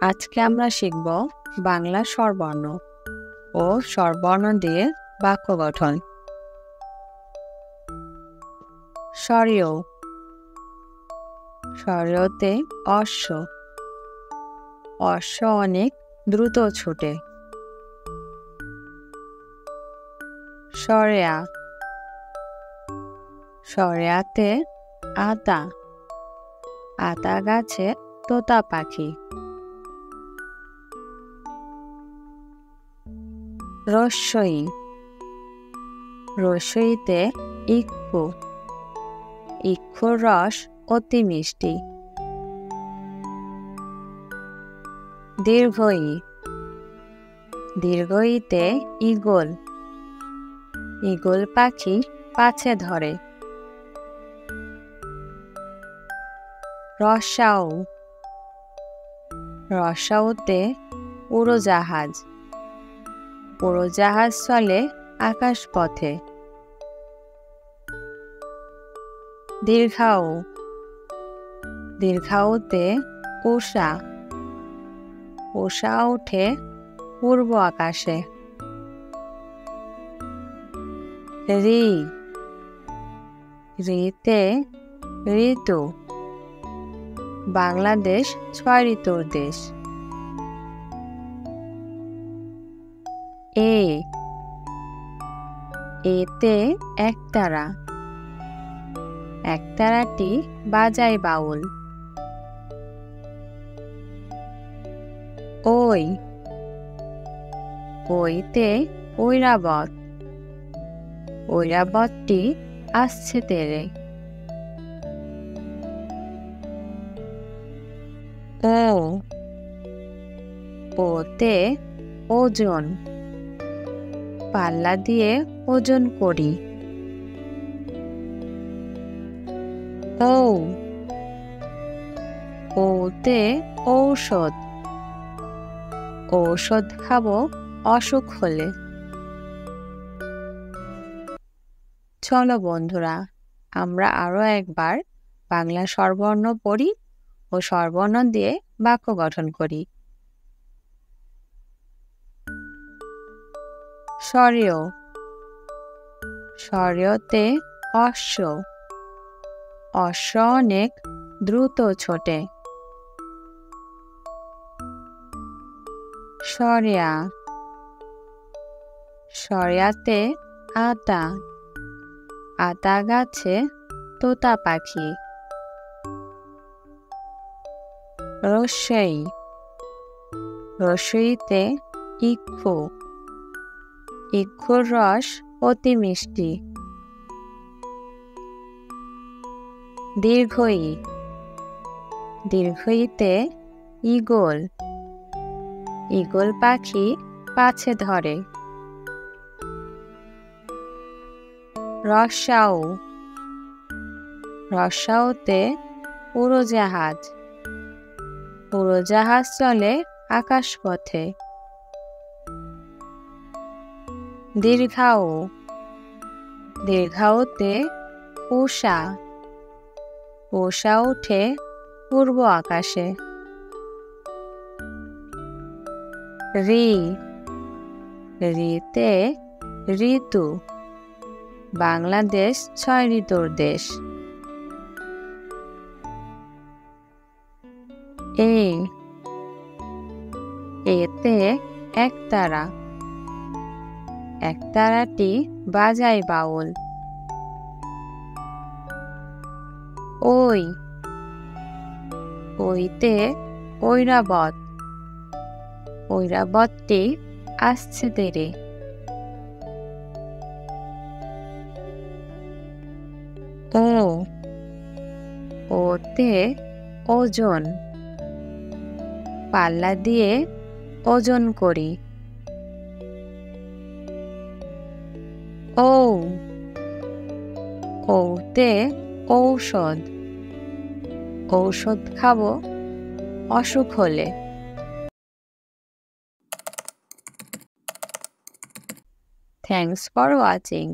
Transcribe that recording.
আজকে আমরা শিখব বাংলা স্বরবর্ণ ও স্বরবর্ণ দিয়ে বাক্য গঠন। স্বরীয়, স্বরীয়তে অশ্ব, অশ্ব অনেক দ্রুত ছোটে। স্বরেয়া, স্বরেয়াতে আতা, আতা গাছে তোতা পাখি। রস্যই, রস্যইতে ইক্ষু, ইক্ষুর রস অতি মিষ্টি। দীর্ঘই, দীর্ঘইতে ঈগল, ঈগল পাখি পাছে ধরে। রসাও, রসাওতে উড়োজাহাজ, উড়োজাহাজ চলে আকাশ পথে। দীর্ঘাও, দীর্ঘাওতে উষা, উষা ওঠে পূর্ব আকাশে। ঋ, ঋতে ঋতু, বাংলাদেশ ৬ ঋতুর দেশ। এ, এতে একতারা, একতারাটি বাজায় বাউল। ওই, ওইতে ঐরাবত, ঐরাবতটি আসছে তেরে। ও, ওতে ওজন, পাল্লা দিয়ে ওজন করি। ও, ওতে ঔষধ, ঔষধ খাবো অসুখ হলে। চলো বন্ধুরা, আমরা আরো একবার বাংলা স্বরবর্ণ পড়ি ও স্বরবর্ণ দিয়ে বাক্য গঠন করি। স্বরীয়, স্বরীয়তে অশ্ব, অশ্ব অনেক দ্রুত ছোটে। স্বরেয়া, স্বরেয়াতে আতা, আতা গাছে তোতা পাখি। রস্যই, রস্যইতে ইক্ষু, ইক্ষুর রস অতি মিষ্টি। দীর্ঘই, দীর্ঘইতে ঈগল, ঈগল পাখি পাছে ধরে। রসাও, রসাওতে উড়োজাহাজ, উড়োজাহাজ চলে আকাশ পথে। দীর্ঘাও, দীর্ঘাওতে উষা, উষা ওঠে পূর্ব আকাশে। ঋ, ঋতে ঋতু, বাংলাদেশ ৬ ঋতুর দেশ। এ, এতে একতারা, একতারাটি বাজায় বাউল। ওই, ওইতে ঐরাবত, ঐরাবতটি আসছে তেরে। ও, ওতে ওজন, পাল্লা দিয়ে ওজন করি। ও, ওতে ঔষধ, ঔষধ খাবো অসুখ হলে। Thanks for watching.